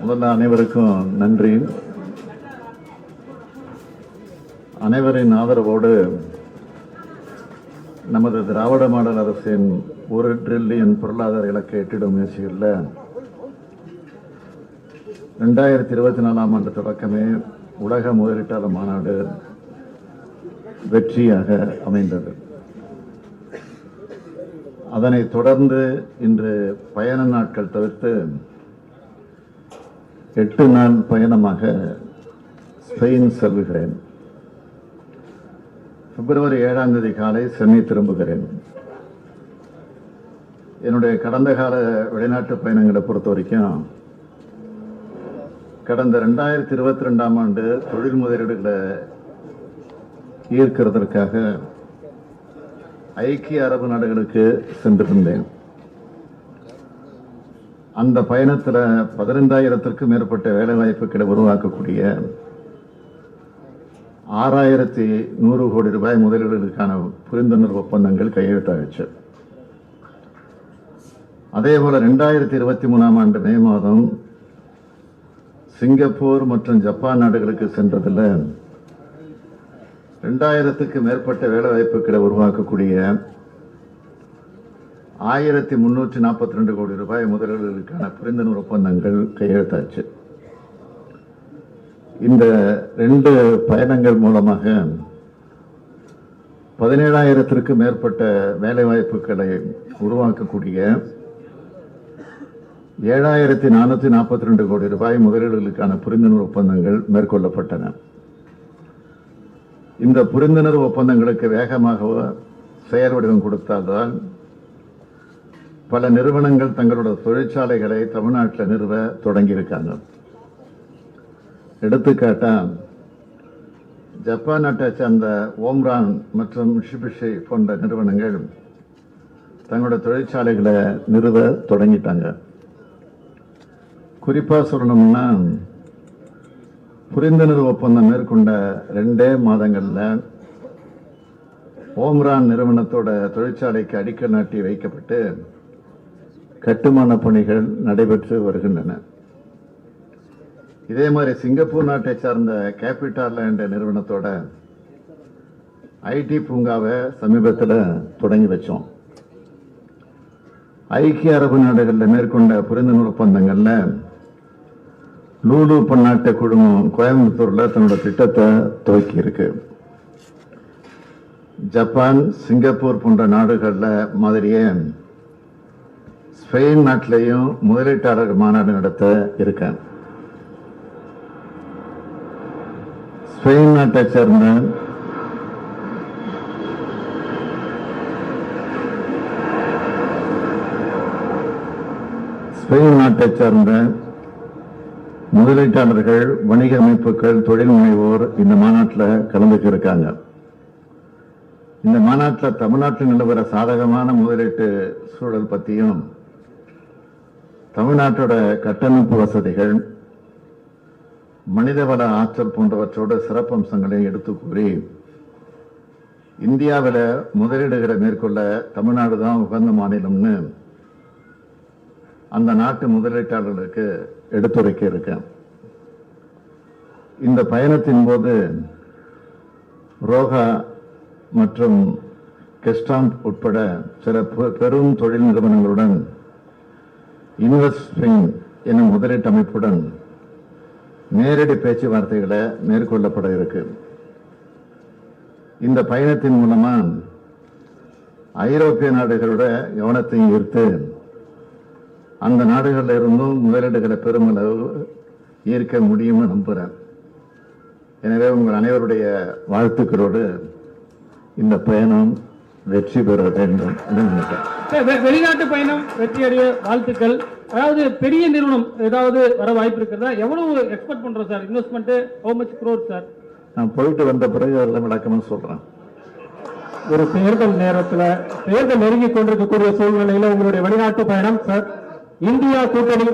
முதல்ல அனைவருக்கும் நன்றி. அனைவரின் ஆதரவோடு நமது திராவிட மாடல் அரசின் 1 டிரில்லியன் பொருளாதார இலக்கை எட்டிடும் முயற்சிகளில் 2024ஆம் ஆண்டு தொடக்கமே உலக முதலீட்டாளர் மாநாடு வெற்றியாக அமைந்தது. அதனைத் தொடர்ந்து இன்று பயண நாட்கள் தவிர்த்து 8 நாள் பயணமாக ஸ்பெயின் செல்கிறேன். பிப்ரவரி 7ஆம் தேதி காலை சென்னை திரும்புகிறேன். என்னுடைய கடந்த கால வெளிநாட்டு பயணங்களை பொறுத்த வரைக்கும் கடந்த 2022ஆம் ஆண்டு தொழில் முதலீடுகளை ஈர்க்கிறதற்காக ஐக்கிய அரபு நாடுகளுக்கு சென்றிருந்தேன். அந்த பயணத்தில் 15,000த்திற்கும் மேற்பட்ட வேலைவாய்ப்புகளை உருவாக்கக்கூடிய 6,100 கோடி ரூபாய் முதலீடுகளுக்கான புரிந்துணர்வு ஒப்பந்தங்கள் கையெழுத்தாகிச்சு. அதேபோல 2023ஆம் ஆண்டு மே மாதம் சிங்கப்பூர் மற்றும் ஜப்பான் நாடுகளுக்கு சென்றதில் 2,000த்துக்கும் மேற்பட்ட வேலைவாய்ப்புகளை உருவாக்கக்கூடிய 1,342 கோடி ரூபாய் முதலீடுகளுக்கான புரிந்துணர்வு ஒப்பந்தங்கள் கையெழுத்தாச்சு. இந்த 2 பயணங்கள் மூலமாக 17,000த்திற்கும் மேற்பட்ட வேலைவாய்ப்புகளை உருவாக்கக்கூடிய 7,442 கோடி ரூபாய் முதலீடுகளுக்கான புரிந்துணர்வு ஒப்பந்தங்கள் மேற்கொள்ளப்பட்டன. இந்த புரிந்துணர்வு ஒப்பந்தங்களுக்கு வேகமாக செயல் வடிவம் கொடுத்தால்தான் பல நிறுவனங்கள் தங்களுடைய தொழிற்சாலைகளை தமிழ்நாட்டில் நிறுவ தொடங்கியிருக்காங்க. எடுத்துக்காட்டா ஜப்பான் நாட்டை சேர்ந்த ஓம்ரான் மற்றும் மிட்சுபிஷி போன்ற நிறுவனங்கள் தங்களுடைய தொழிற்சாலைகளை நிறுவ தொடங்கிட்டாங்க. குறிப்பா சொல்லணும்னா புரிந்துணர்வு ஒப்பந்தம் மேற்கொண்ட 2 மாதங்கள்ல ஓம்ரான் நிறுவனத்தோட தொழிற்சாலைக்கு அடிக்கல் நாட்டி வைக்கப்பட்டு கட்டுமான பணிகள் நடைபெற்று வருகின்றன. இதே மாதிரி சிங்கப்பூர் நாட்டை சார்ந்த கேபிட்டல் என்ற நிறுவனத்தோட ஐடி பூங்காவை சமீபத்தில் தொடங்கி வச்சோம். ஐக்கிய அரபு நாடுகளில் மேற்கொண்ட புரிந்துணர்வு ஒப்பந்தங்கள்ல லூலு பன்னாட்டு குழுமம் கோயம்புத்தூர்ல தன்னோட திட்டத்தை துவக்கி இருக்கு. ஜப்பான், சிங்கப்பூர் போன்ற நாடுகள்ல மாதிரியே ஸ்பெயின் நாட்டிலையும் முதலீட்டாளர் மாநாடு நடத்த இருக்க. ஸ்பெயின் நாட்டை சேர்ந்த முதலீட்டாளர்கள், வணிக அமைப்புகள், தொழில் முனைவோர் இந்த மாநாட்டில் கலந்துக்க இருக்காங்க. இந்த மாநாட்டில் தமிழ்நாட்டில் நிலவர சாதகமான முதலீட்டு சூழல் பற்றியும், தமிழ்நாட்டோட கட்டமைப்பு வசதிகள், மனிதவள ஆற்றல் போன்றவற்றோட சிறப்பம்சங்களை எடுத்து கூறி இந்தியாவில் முதலீடுகளை மேற்கொள்ள தமிழ்நாடு தான் உகந்த மாநிலம்னு அந்த நாட்டு முதலீட்டாளர்களுக்கு எடுத்துரைக்க இருக்கேன். இந்த பயணத்தின் போது ரோகா மற்றும் கெஸ்டாம்ப் உட்பட சில பெரும் தொழில் நிறுவனங்களுடன் இன்வெஸ்ட்மெண்ட் என்னும் முதலீட்டு அமைப்புடன் நேரடி பேச்சுவார்த்தைகளை மேற்கொள்ளப்பட இருக்கு. இந்த பயணத்தின் மூலமா ஐரோப்பிய நாடுகளோட கவனத்தை ஈர்த்து அந்த நாடுகளில் இருந்தும் முதலீடுகளை பெருமளவு ஈர்க்க முடியும்னு நம்புகிறேன். எனவே உங்கள் அனைவருடைய வாழ்த்துக்களோடு இந்த பயணம் வெற்றி பெற வேண்டும் என்று நினைக்கிறேன். வெளிநாட்டு பயணம் வெற்றியடைய வாழ்த்துக்கள். அதாவது பெரிய நிறுவனம் ஏதாவது வர வாய்ப்பு இருக்கிறதா? எவ்வளவு எக்ஸ்பெக்ட் பண்றோம் sir? Investment how much crore sir? நான் போயிட்டு வந்த பிறகு அதெல்லாம் விளக்கமாக சொல்றேன். ஒரு தேர்தல் நேரத்தில் தேர்தல் நெருங்கி கொண்டிருக்கக்கூடிய சூழ்நிலையில் உங்களுடைய வெளிநாட்டு பயணம் சார், இந்தியா கூட்டணி